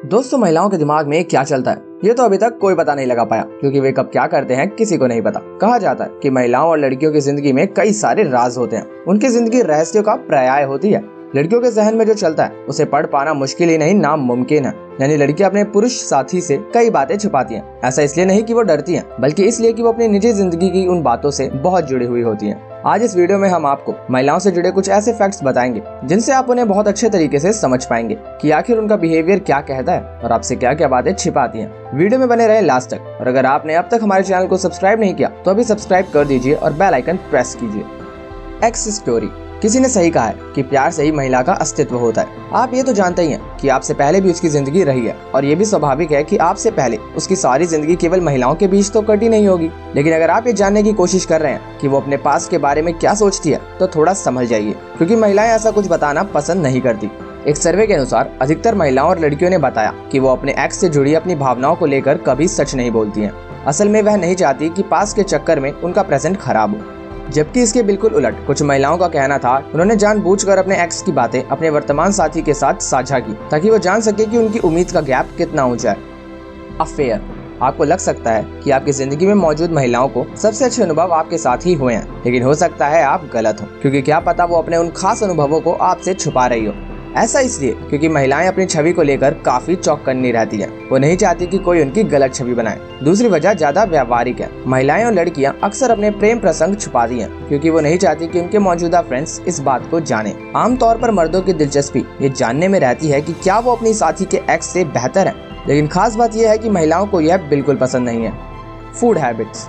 दोस्तों, महिलाओं के दिमाग में क्या चलता है ये तो अभी तक कोई पता नहीं लगा पाया, क्योंकि वे कब क्या करते हैं किसी को नहीं पता। कहा जाता है कि महिलाओं और लड़कियों की जिंदगी में कई सारे राज होते हैं। उनकी जिंदगी रहस्यों का पर्याय होती है। लड़कियों के जहन में जो चलता है उसे पढ़ पाना मुश्किल ही नहीं नामुमकिन है। यानी लड़कियां अपने पुरुष साथी से कई बातें छुपाती हैं। ऐसा इसलिए नहीं कि वो डरती हैं, बल्कि इसलिए कि वो अपनी निजी जिंदगी की उन बातों से बहुत जुड़ी हुई होती हैं। आज इस वीडियो में हम आपको महिलाओं से जुड़े कुछ ऐसे फैक्ट्स बताएंगे जिनसे आप उन्हें बहुत अच्छे तरीके से समझ पाएंगे कि आखिर उनका बिहेवियर क्या कहता है और आपसे क्या क्या बातें छिपाती हैं। वीडियो में बने रहे लास्ट तक, और अगर आपने अब तक हमारे चैनल को सब्सक्राइब नहीं किया तो अभी सब्सक्राइब कर दीजिए और बेल आइकन प्रेस कीजिए। X story. किसी ने सही कहा है कि प्यार से ही महिला का अस्तित्व होता है। आप ये तो जानते ही हैं कि आपसे पहले भी उसकी जिंदगी रही है, और ये भी स्वाभाविक है कि आपसे पहले उसकी सारी जिंदगी केवल महिलाओं के बीच तो कटी नहीं होगी। लेकिन अगर आप ये जानने की कोशिश कर रहे हैं कि वो अपने पास के बारे में क्या सोचती है तो थोड़ा समझ जाइए, क्योंकि महिलाएं ऐसा कुछ बताना पसंद नहीं करती। एक सर्वे के अनुसार अधिकतर महिलाओं और लड़कियों ने बताया कि वो अपने एक्स से जुड़ी अपनी भावनाओं को लेकर कभी सच नहीं बोलती हैं। असल में वह नहीं चाहती कि पास के चक्कर में उनका प्रेजेंट खराब हो। जबकि इसके बिल्कुल उलट कुछ महिलाओं का कहना था, उन्होंने जानबूझकर अपने एक्स की बातें अपने वर्तमान साथी के साथ साझा की ताकि वो जान सके कि उनकी उम्मीद का गैप कितना ऊंचा है। अफेयर। आपको लग सकता है कि आपकी जिंदगी में मौजूद महिलाओं को सबसे अच्छे अनुभव आपके साथ ही हुए हैं, लेकिन हो सकता है आप गलत हो, क्योंकि क्या पता वो अपने उन खास अनुभवों को आपसे छुपा रही हो। ऐसा इसलिए क्योंकि महिलाएं अपनी छवि को लेकर काफी चौकन्नी रहती हैं। वो नहीं चाहती कि कोई उनकी गलत छवि बनाए। दूसरी वजह ज्यादा व्यावहारिक है। महिलाएं और लड़कियां अक्सर अपने प्रेम प्रसंग छुपाती हैं, क्योंकि वो नहीं चाहती कि उनके मौजूदा फ्रेंड्स इस बात को जाने। आमतौर पर मर्दों की दिलचस्पी ये जानने में रहती है कि क्या वो अपनी साथी के एक्स से बेहतर है, लेकिन खास बात यह है कि महिलाओं को यह बिल्कुल पसंद नहीं है। Food habits.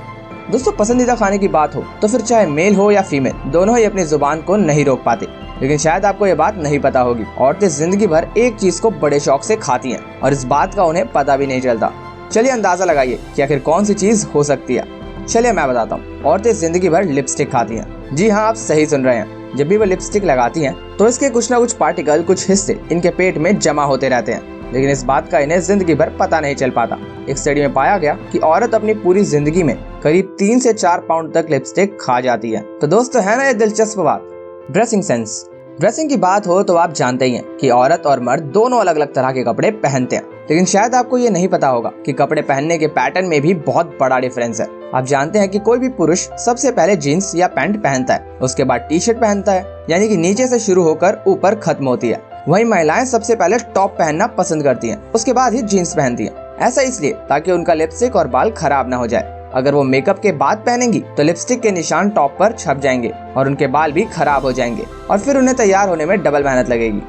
दोस्तों, पसंदीदा खाने की बात हो तो फिर चाहे मेल हो या फीमेल, दोनों ही अपनी जुबान को नहीं रोक पाते। लेकिन शायद आपको ये बात नहीं पता होगी, औरतें जिंदगी भर एक चीज को बड़े शौक से खाती हैं और इस बात का उन्हें पता भी नहीं चलता। चलिए अंदाजा लगाइए कि आखिर कौन सी चीज हो सकती है। चलिए मैं बताता हूँ। औरतें जिंदगी भर लिपस्टिक खाती हैं। जी हाँ, आप सही सुन रहे हैं। जब भी वो लिपस्टिक लगाती हैं तो इसके कुछ ना कुछ पार्टिकल, कुछ हिस्से इनके पेट में जमा होते रहते हैं, लेकिन इस बात का इन्हें जिंदगी भर पता नहीं चल पाता। एक स्टडी में पाया गया कि औरत अपनी पूरी जिंदगी में करीब 3 से 4 पाउंड तक लिपस्टिक खा जाती है। तो दोस्तों, है ना ये दिलचस्प बात। Dressing sense. ड्रेसिंग की बात हो तो आप जानते ही हैं कि औरत और मर्द दोनों अलग अलग तरह के कपड़े पहनते हैं, लेकिन शायद आपको ये नहीं पता होगा कि कपड़े पहनने के पैटर्न में भी बहुत बड़ा डिफरेंस है। आप जानते हैं कि कोई भी पुरुष सबसे पहले जीन्स या पैंट पहनता है, उसके बाद टी शर्ट पहनता है, यानी कि नीचे से शुरू होकर ऊपर खत्म होती है। वहीं महिलाएं सबसे पहले टॉप पहनना पसंद करती हैं, उसके बाद ही जीन्स पहनती हैं। ऐसा इसलिए ताकि उनका लिपस्टिक और बाल खराब ना हो जाए। अगर वो मेकअप के बाद पहनेंगी तो लिपस्टिक के निशान टॉप पर छप जाएंगे और उनके बाल भी खराब हो जाएंगे, और फिर उन्हें तैयार होने में डबल मेहनत लगेगी।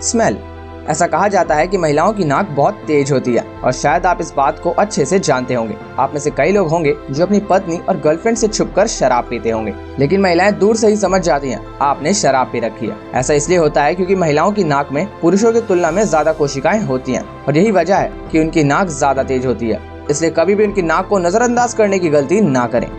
स्मेल। ऐसा कहा जाता है कि महिलाओं की नाक बहुत तेज होती है, और शायद आप इस बात को अच्छे से जानते होंगे। आप में से कई लोग होंगे जो अपनी पत्नी और गर्लफ्रेंड से छुपकर शराब पीते होंगे, लेकिन महिलाएं दूर से ही समझ जाती हैं आपने शराब पी रखी है। ऐसा इसलिए होता है क्योंकि महिलाओं की नाक में पुरुषों की तुलना में ज्यादा कोशिकाएं होती हैं, और यही वजह है कि उनकी नाक ज्यादा तेज होती है। इसलिए कभी भी उनकी नाक को नजरअंदाज करने की गलती ना करें।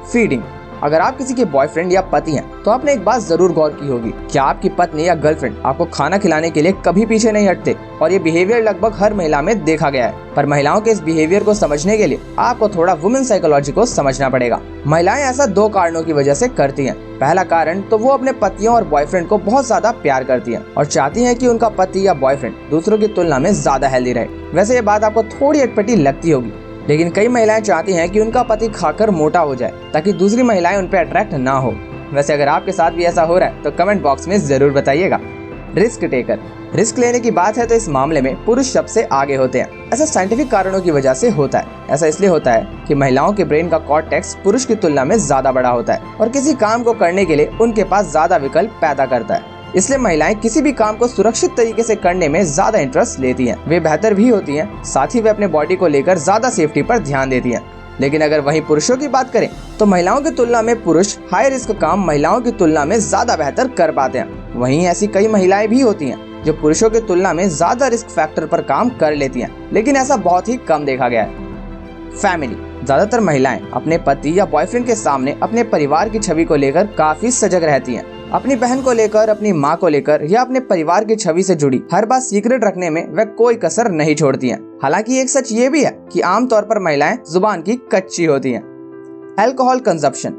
फीडिंग। अगर आप किसी के बॉयफ्रेंड या पति हैं तो आपने एक बात जरूर गौर की होगी कि आपकी पत्नी या गर्लफ्रेंड आपको खाना खिलाने के लिए कभी पीछे नहीं हटते, और ये बिहेवियर लगभग हर महिला में देखा गया है। पर महिलाओं के इस बिहेवियर को समझने के लिए आपको थोड़ा वुमेन साइकोलॉजी को समझना पड़ेगा। महिलाएं ऐसा 2 कारणों की वजह से करती हैं। पहला कारण तो वो अपने पतियों और बॉयफ्रेंड को बहुत ज्यादा प्यार करती हैं और चाहती हैं कि उनका पति या बॉयफ्रेंड दूसरों की तुलना में ज्यादा हेल्दी रहे। वैसे ये बात आपको थोड़ी अटपटी लगती होगी, लेकिन कई महिलाएं चाहती हैं कि उनका पति खाकर मोटा हो जाए ताकि दूसरी महिलाएं उन पर अट्रैक्ट ना हो। वैसे अगर आपके साथ भी ऐसा हो रहा है तो कमेंट बॉक्स में जरूर बताइएगा। Risk taker. रिस्क लेने की बात है तो इस मामले में पुरुष सबसे आगे होते हैं। ऐसा साइंटिफिक कारणों की वजह से होता है। ऐसा इसलिए होता है कि महिलाओं के ब्रेन का कॉर्टेक्स पुरुष की तुलना में ज्यादा बड़ा होता है और किसी काम को करने के लिए उनके पास ज्यादा विकल्प पैदा करता है। इसलिए महिलाएं किसी भी काम को सुरक्षित तरीके से करने में ज्यादा इंटरेस्ट लेती हैं। वे बेहतर भी होती हैं, साथ ही वे अपने बॉडी को लेकर ज्यादा सेफ्टी पर ध्यान देती हैं। लेकिन अगर वहीं पुरुषों की बात करें तो महिलाओं की तुलना में पुरुष हाई रिस्क काम महिलाओं की तुलना में ज्यादा बेहतर कर पाते हैं। वहीं ऐसी कई महिलाएं भी होती हैं जो पुरुषों की तुलना में ज्यादा रिस्क फैक्टर पर काम कर लेती हैं, लेकिन ऐसा बहुत ही कम देखा गया है। फैमिली। ज्यादातर महिलाएं अपने पति या बॉयफ्रेंड के सामने अपने परिवार की छवि को लेकर काफी सजग रहती हैं। अपनी बहन को लेकर, अपनी माँ को लेकर या अपने परिवार की छवि से जुड़ी हर बात सीक्रेट रखने में वह कोई कसर नहीं छोड़ती हैं। हालांकि एक सच ये भी है कि आमतौर पर महिलाएं जुबान की कच्ची होती हैं। Alcohol consumption.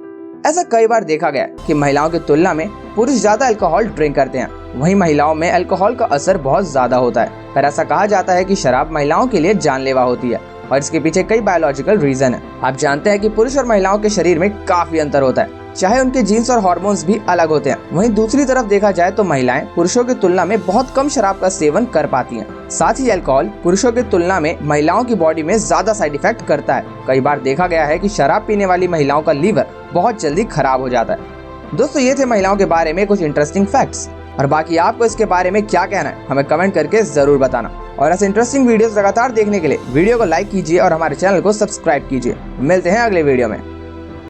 ऐसा कई बार देखा गया है कि महिलाओं की तुलना में पुरुष ज्यादा अल्कोहल ड्रिंक करते हैं, वहीं महिलाओं में अल्कोहल का असर बहुत ज्यादा होता है। पर ऐसा कहा जाता है कि शराब महिलाओं के लिए जानलेवा होती है और इसके पीछे कई बायोलॉजिकल रीजन है। आप जानते हैं कि पुरुष और महिलाओं के शरीर में काफी अंतर होता है, चाहे उनके जीन्स और हार्मोन्स भी अलग होते हैं। वहीं दूसरी तरफ देखा जाए तो महिलाएं पुरुषों की तुलना में बहुत कम शराब का सेवन कर पाती हैं। साथ ही अल्कोहल पुरुषों की तुलना में महिलाओं की बॉडी में ज्यादा साइड इफेक्ट करता है। कई बार देखा गया है कि शराब पीने वाली महिलाओं का लीवर बहुत जल्दी खराब हो जाता है। दोस्तों, ये थे महिलाओं के बारे में कुछ इंटरेस्टिंग फैक्ट्स, और बाकी आपको इसके बारे में क्या कहना है हमें कमेंट करके जरूर बताना। और ऐसे इंटरेस्टिंग वीडियोस लगातार देखने के लिए वीडियो को लाइक कीजिए और हमारे चैनल को सब्सक्राइब कीजिए। मिलते हैं अगले वीडियो में।